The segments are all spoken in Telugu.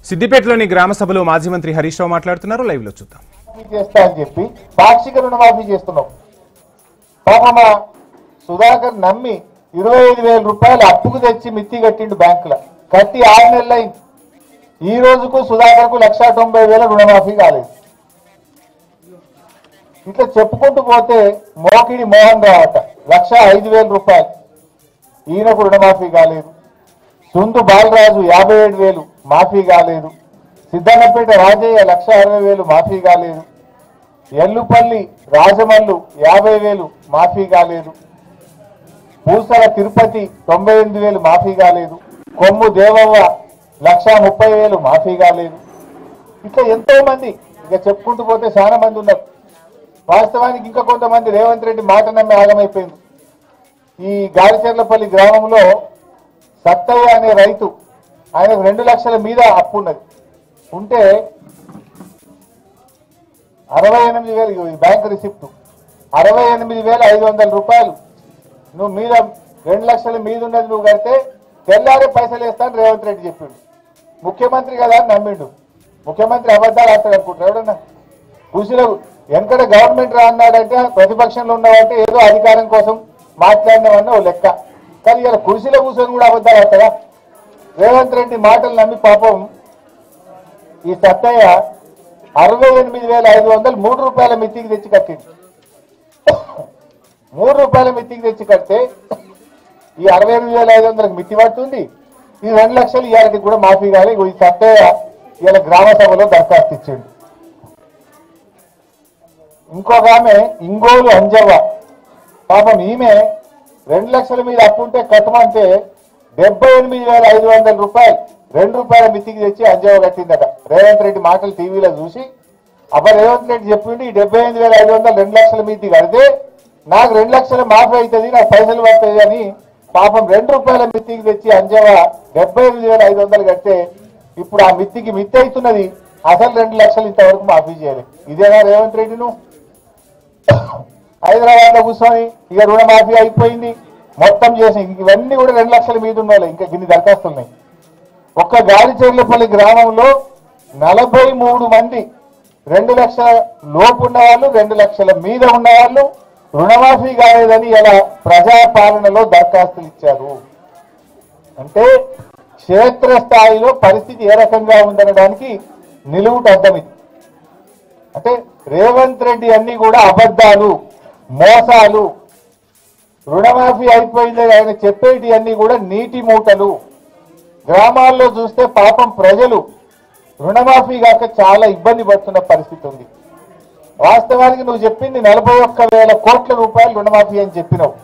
సిద్దిపేటలోని గ్రామ సభలో మాజీ మంత్రి హరీష్ రావు మాట్లాడుతున్నారు. లైవ్ లో చూద్దాం. చేస్తా అని చెప్పి పాక్షిక రుణమాఫీ చేస్తున్నాం. పాపమ సుధాకర్ నమ్మి 25,000 రూపాయలు అప్పుకు తెచ్చి మిత్తి కట్టిండు బ్యాంకులో. కట్టి 6 నెలలు అయింది. ఈ రోజుకు సుధాకర్ కు 1,90,000 రుణమాఫీ కాలేదు. ఇట్లా చెప్పుకుంటూ పోతే మోకిడి మోహన్ రావట 1,05,000 రూపాయలు ఈయనకు రుణమాఫీ కాలేదు. సుందు బాలరాజు 57,000 మాఫీ కాలేదు. సిద్ధన్నపేట రాజయ్య 1,60,000 మాఫీ కాలేదు. ఎల్లుపల్లి రాజమల్లు 50,000 మాఫీ కాలేదు. పూసల తిరుపతి 98,000 మాఫీ కాలేదు. కొమ్ము దేవవ్వ 1,30,000 మాఫీ కాలేదు. ఇట్లా ఎంతో మంది ఇక చెప్పుకుంటూ పోతే చాలా మంది ఉన్నారు. వాస్తవానికి ఇంకా కొంతమంది రేవంత్ రెడ్డి మాట నమ్మి ఆగమైపోయింది. ఈ గాలిచెర్లపల్లి గ్రామంలో సత్తయ్య అనే రైతు, ఆయనకు 2 లక్షల మీద అప్పు ఉన్నది. ఉంటే 68,000 బ్యాంక్ రిసిప్ట్ 68,500 రూపాయలు నువ్వు మీద 2 లక్షల మీద ఉన్నది నువ్వు కడితే తెల్లారే పైసలు వేస్తాను రేవంత్ రెడ్డి చెప్పిండు. ముఖ్యమంత్రి కదా అని నమ్మిండు. ముఖ్యమంత్రి అబద్ధాలు ఆడతాడు అనుకుంటారు ఎవడన్నా. కృషిలో వెనకడ గవర్నమెంట్ రా అన్నాడంటే ప్రతిపక్షంలో ఉన్నావంటే ఏదో అధికారం కోసం మాట్లాడినామన్న ఓ లెక్క. కానీ ఇలా కుర్చీలో కూర్చొని కూడా అబద్ధాలు ఆడతారా? రేవంత్ రెడ్డి మాటలు నమ్మి పాపం ఈ సత్తయ్య 68,500 3 రూపాయల మిత్తికి తెచ్చి కట్టింది. 3 రూపాయల మిత్తికి తెచ్చి కడితే ఈ 68,500 మిత్తి పడుతుంది. ఈ 2 లక్షలు ఇవాళకి కూడా మాఫీ కాలే. ఈ సత్తయ్య ఇవాళ గ్రామ సభలో దరఖాస్తు ఇచ్చిండు. ఇంకొక ఆమె ఇంగోలు అంజవ్వ పాపం ఈమె 2 లక్షల మీద అప్పుంటే కట్టమంటే 78,500 రూపాయలు 2 రూపాయల మిత్తికి తెచ్చి అంజవ్వ కట్టిందట. రేవంత్ రెడ్డి మాటలు టీవీలో చూసి రేవంత్ రెడ్డి చెప్పిండు ఈ 78,500 2 లక్షల మిత్తి కడితే నాకు 2 లక్షలు మాఫీ అవుతుంది, నాకు పైసలు పడుతుంది అని పాపం 2 రూపాయల మిత్తికి తెచ్చి అంజవ్వ 78,500 కడితే ఇప్పుడు ఆ మిత్తికి మిత్తి అవుతున్నది. అసలు 2 లక్షలు ఇంతవరకు మాఫీ చేయలేదు. ఇదేనా రేవంత్ రెడ్డి? నువ్వు హైదరాబాద్ లో కూర్చొని ఇక రుణమాఫీ అయిపోయింది మొత్తం చేసి ఇవన్నీ కూడా 2 లక్షల మీద ఉన్నోళ్ళు ఇంకా గిన్ని దరఖాస్తులున్నాయి. ఒక్క గాలిచెర్లపల్లి గ్రామంలో 43 మంది 2 లక్షల లోపు ఉన్న వాళ్ళు 2 లక్షల మీద ఉన్న వాళ్ళు రుణమాఫీ కాలేదని ఇలా ప్రజాపాలనలో దరఖాస్తులు ఇచ్చారు. అంటే క్షేత్రస్థాయిలో పరిస్థితి ఏ రకంగా ఉందనడానికి నిలువుట అర్థం ఇది. అంటే రేవంత్ రెడ్డి అన్ని కూడా అబద్ధాలు, మోసాలు. రుణమాఫీ అయిపోయింది ఆయన చెప్పేటి అన్ని కూడా నీటి మూటలు. గ్రామాల్లో చూస్తే పాపం ప్రజలు రుణమాఫీ కాక చాలా ఇబ్బంది పడుతున్న పరిస్థితి ఉంది. వాస్తవానికి నువ్వు చెప్పింది 41,000 కోట్ల రూపాయలు రుణమాఫీ అని చెప్పినావు.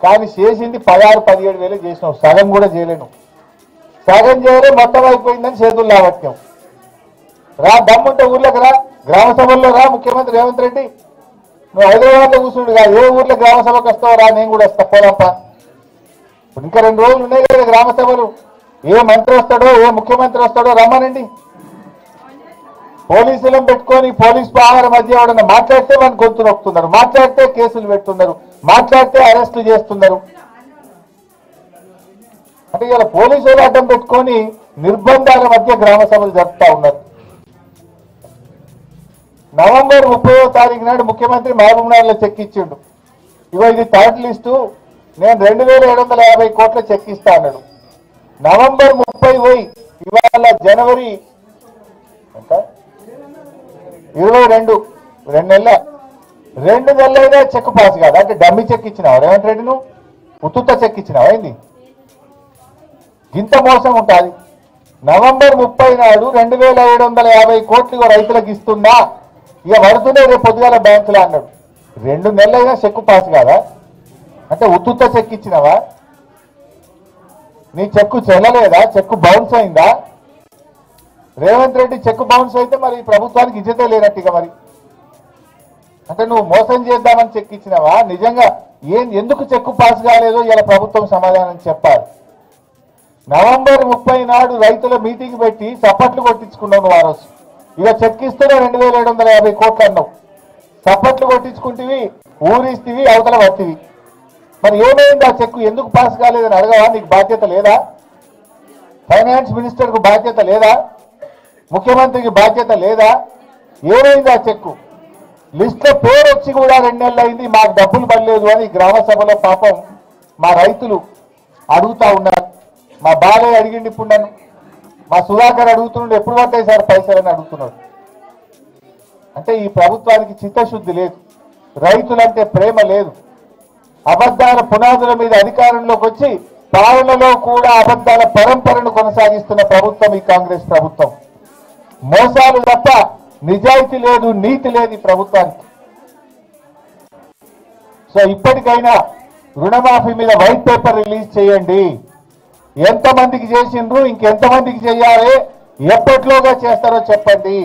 కానీ చేసింది 16,000-17,000 చేసినావు. సగం కూడా చేయలేను. సగం చేయలే, మొత్తం అయిపోయిందని చేతులు లావట్యం. రా, దమ్ముంటే ఊర్లోకి రా, గ్రామ సభల్లో రా. ముఖ్యమంత్రి రేవంత్ రెడ్డి నువ్వు హైదరాబాద్ లో కూర్చుండు కాదు, ఏ ఊర్లో గ్రామ సభకు వస్తావు రా, నేను కూడా వస్తా పోదాంప. ఇప్పుడు ఇంకా 2 రోజులు ఉన్నాయి కదా గ్రామ సభలు. ఏ మంత్రి వస్తాడో ఏ ముఖ్యమంత్రి వస్తాడో రమ్మనండి. పోలీసులను పెట్టుకొని పోలీస్ పాలన మధ్య ఎవడన్నా మాట్లాడితే వాడిని గొంతు నొక్కుతున్నారు, మాట్లాడితే కేసులు పెడుతున్నారు, మాట్లాడితే అరెస్టులు చేస్తున్నారు. అంటే ఇలా పోలీసులు అడ్డం పెట్టుకొని నిర్బంధాల మధ్య గ్రామ సభలు జరుపుతా ఉన్నారు. నవంబర్ 30వ తారీఖు నాడు ముఖ్యమంత్రి మహబూబ్నగర్ లో చెక్ ఇచ్చిండు. ఇగో ఇది థర్డ్ లిస్టు, నేను 2,750 కోట్ల చెక్ ఇస్తా అన్నాడు. నవంబర్ 30 పోయి ఇవాళ జనవరి 22, 2 నెలల 2 నెలలైనా చెక్ పాస్ కాదు. అంటే డమ్మి చెక్ ఇచ్చినావు రేవంత్ రెడ్డి, నువ్వు ఉత్తుత్త చెక్ ఇచ్చినావు. ఏంది ఇంత మోసం ఉంటుంది? నవంబర్ 30 నాడు 2,750 కోట్లు రైతులకు ఇస్తున్నా, ఇక పడుతున్నాయి రేపు పొద్దుగాల బ్యాంకులో అన్నాడు. 2 నెలలైనా చెక్కు పాస్ కాదా? అంటే ఉత్తుత్త చెక్ ఇచ్చినావా? నీ చెక్కు చెల్లలేదా? చెక్కు బౌన్స్ అయిందా? రేవంత్ రెడ్డి చెక్కు బౌన్స్ అయితే మరి ప్రభుత్వానికి ఇజ్జతే లేనట్టుగా. మరి అంటే నువ్వు మోసం చేద్దామని చెక్ ఇచ్చినావా? నిజంగా ఎందుకు చెక్కు పాస్ కాలేదో ఇలా ప్రభుత్వం సమాధానం చెప్పాలి. నవంబర్ 30 నాడు రైతుల మీటింగ్ పెట్టి చప్పట్లు కొట్టించుకున్నావు నువ్వు. ఆ రోజు ఇక చెక్ ఇస్తూనే 2,750 కోట్లు అన్నావు. చప్పట్లు కొట్టించుకుంటేవి, ఊరిస్తేవి, అవతల పట్టివి. మరి ఏమైంది ఆ చెక్కు? ఎందుకు పాస్ కాలేదని అడగవా? నీకు బాధ్యత లేదా? ఫైనాన్స్ మినిస్టర్ కు బాధ్యత లేదా? ముఖ్యమంత్రికి బాధ్యత లేదా? ఏమైంది ఆ చెక్కు? లిస్టులో పేరు వచ్చి కూడా 2 నెలలు అయింది, మాకు డబ్బులు పడలేదు అని గ్రామ సభలో పాపం మా రైతులు అడుగుతా ఉన్నారు. మా బాలయ్య అడిగిండి, ఇప్పుడు నన్ను మా సుధాకర్ అడుగుతున్నాడు, ఎప్పుడు పడతాయి సార్ పైసలని అడుగుతున్నాడు. అంటే ఈ ప్రభుత్వానికి చిత్తశుద్ధి లేదు, రైతులంటే ప్రేమ లేదు. అబద్ధాల పునాదుల మీద అధికారంలోకి వచ్చి పాలనలో కూడా అబద్ధాల పరంపరను కొనసాగిస్తున్న ప్రభుత్వం ఈ కాంగ్రెస్ ప్రభుత్వం. మోసాలు తప్ప నిజాయితీ లేదు, నీతి లేదు ఈ ప్రభుత్వానికి. సో ఇప్పటికైనా రుణమాఫీ మీద వైట్ పేపర్ రిలీజ్ చేయండి. ఎంతమందికి చేసిండ్రు, ఇంకెంతమందికి చేయాలి, ఎప్పట్లోగా చేస్తారో చెప్పండి.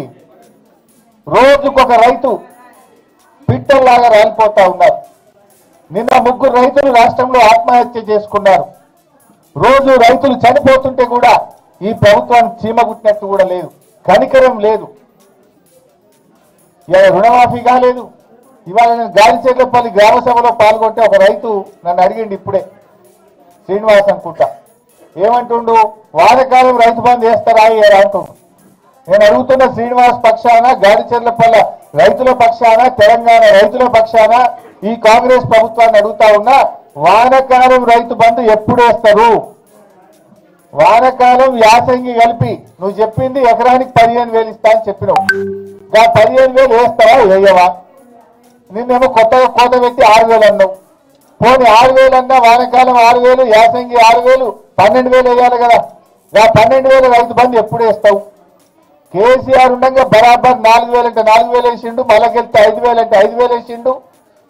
రోజుకొక రైతు పిట్టల్లాగా రాలిపోతా ఉన్నారు. నిన్న 3 రైతులు రాష్ట్రంలో ఆత్మహత్య చేసుకున్నారు. రోజు రైతులు చనిపోతుంటే కూడా ఈ ప్రభుత్వానికి చీమగుట్టినట్టు కూడా లేదు, కనికరం లేదు. ఇవాళ రుణమాఫీ కాలేదు. ఇవాళ నేను గాలిచెర్లపల్లి గ్రామ సభలో పాల్గొంటే ఒక రైతు నన్ను అడిగిండు ఇప్పుడే, శ్రీనివాస్ అనుకుంటా, ఏమంటుండు, వానకాలం రైతు బంధు చేస్తారా అంటుండు. నేను అడుగుతున్న శ్రీనివాస్ పక్షాన, గాలిచెర్లపల్లి రైతుల పక్షాన, తెలంగాణ రైతుల పక్షాన ఈ కాంగ్రెస్ ప్రభుత్వాన్ని అడుగుతా ఉన్నా, వానకాలం రైతు బంధు ఎప్పుడు వేస్తారు? వానకాలం యాసంగి కలిపి నువ్వు చెప్పింది ఎకరానికి 15,000 ఇస్తా అని చెప్పినావు. 15,000 వేస్తావా వేయవా? నిన్నేమో కొత్తగా కోత పెట్టి 6,000 అన్నావు. పోనీ 6,000 అన్నా, వానకాలం 6,000, యాసంగి 6,000, 12,000 వేయాలి కదా. 12,000 రైతు బంధు ఎప్పుడు వేస్తావు? కేసీఆర్ ఉండగా బరాబర్ 4,000 అంటే 4,000 వేసిండు, మళ్ళకెళ్తే 5,000 అంటే 5,000 వేసిండు.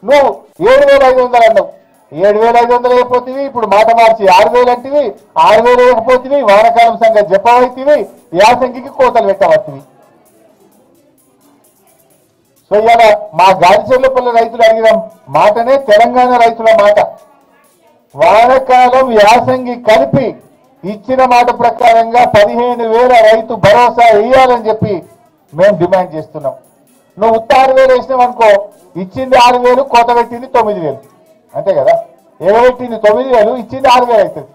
నువ్వు 7,500 అన్నావు. 7,500 అయిపోతుంది. ఇప్పుడు మాట మార్చి 6,000 అంటివి, 6,000 వేయకపోతుంది. వానకాలం సంగతి చెప్పవైతివి, యాసంగికి కోతలు పెట్టవచ్చువి. సో ఇవాళ మా గాలిచెర్లపల్లి రైతులు అడిగిన మాటనే తెలంగాణ రైతుల మాట. వానకాలం యాసంగి కలిపి ఇచ్చిన మాట ప్రకారంగా 15,000 రైతు భరోసా వేయాలని చెప్పి మేము డిమాండ్ చేస్తున్నాం. నువ్వు 6,000 వేసినావు అనుకో, ఇచ్చింది 6,000, కోత పెట్టింది 9,000, అంతే కదా. ఎగబెట్టింది 9,000, ఇచ్చింది 6,000 అవుతుంది.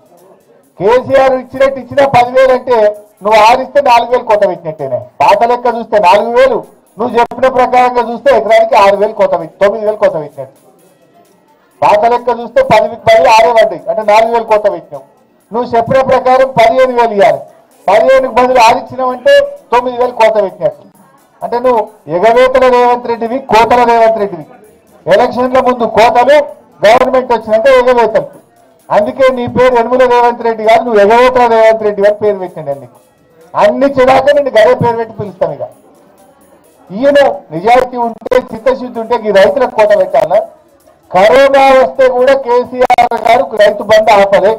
కేసీఆర్ ఇచ్చినట్టు ఇచ్చిన 10,000 అంటే నువ్వు 6 ఇస్తే 4,000 కోత పెట్టినట్టేనే. పాత లెక్క చూస్తే 4,000, నువ్వు చెప్పిన ప్రకారంగా చూస్తే ఎకరానికి 6,000 కోత పెట్టి 9,000 కోత పెట్టినట్టు. పాత లెక్క చూస్తే 10 6 పడ్డాయి అంటే 4,000 కోత పెట్టినావు. నువ్వు చెప్పిన ప్రకారం 15,000 ఇవ్వాలి. 15,000కి బదులు 6 ఇచ్చినావంటే 9,000 కోత పెట్టినట్టు. అంటే నువ్వు ఎగవేతల రేవంత్ రెడ్డివి, కోతల రేవంత్ రెడ్డివి. ఎలక్షన్ల ముందు కోతలు, గవర్నమెంట్ వచ్చినాక ఎగవేతలు. అందుకే నీ పేరు యనుమల రేవంత్ రెడ్డి కాదు, నువ్వు ఎగవేతల రేవంత్ రెడ్డి అని పేరు పెట్టండి. అన్ని చెడాక నిన్ను గదే పేరు పెట్టి పిలుస్తాం. ఇక ఈయన నిజాయితీ ఉంటే, చిత్తశుద్ధి ఉంటే ఈ రైతులకు కోత పెట్టాలా? కరోనా వస్తే కూడా కేసీఆర్ గారు రైతు బంధు ఆపలే.